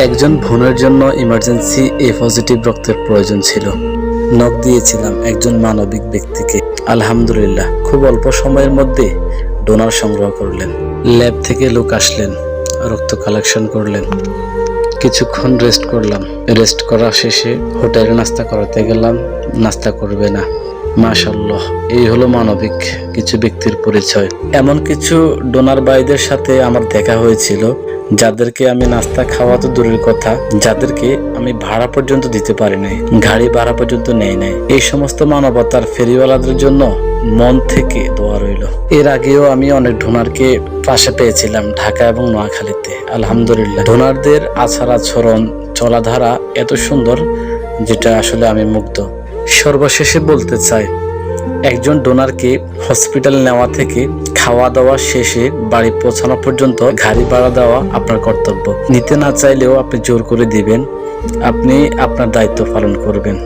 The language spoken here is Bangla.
একজন বোনের জন্য ইমার্জেন্সি এ পজিটিভ রক্তের প্রয়োজন ছিল। নক দিয়েছিলাম একজন মানবিক ব্যক্তিকে। আলহামদুলিল্লাহ, খুব অল্প সময়ের মধ্যে ডোনার সংগ্রহ করলেন। ল্যাব থেকে লোক আসলেন, রক্ত কালেকশন করলেন। কিছুক্ষণ রেস্ট করলাম। রেস্ট করা শেষে হোটেলে নাস্তা করাতে গেলাম, নাস্তা করবে না। মাশাআল্লাহ, এই হলো মানবিক কিছু ব্যক্তির পরিচয়। এমন কিছু ডোনার ভাইদের সাথে আমার দেখা হয়েছিল যাদেরকে আমি নাস্তা খাওয়া তো দূরের কথা, যাদেরকে আমি ভাড়া পর্যন্ত দিতে পারি নাই, গাড়ি ভাড়া পর্যন্ত নেই নাই। এই সমস্ত মানবতার ফেরিওয়ালাদের জন্য মন থেকে দোয়া রইল। এর আগেও আমি অনেক ডোনারকে পাশে পেয়েছিলাম ঢাকা এবং নোয়াখালীতে। আলহামদুলিল্লাহ, ডোনারদের আচার আচরণ, চলাধারা এত সুন্দর, যেটা আসলে আমি মুগ্ধ। সর্বশেষে বলতে চাই, একজন ডোনারকে হসপিটাল নেওয়া থেকে খাওয়া দাওয়া শেষে বাড়ি পৌঁছানো পর্যন্ত গাড়ি ভাড়া দেওয়া আপনার কর্তব্য। নিতে না চাইলেও আপনি জোর করে দিবেন, আপনি আপনার দায়িত্ব পালন করবেন।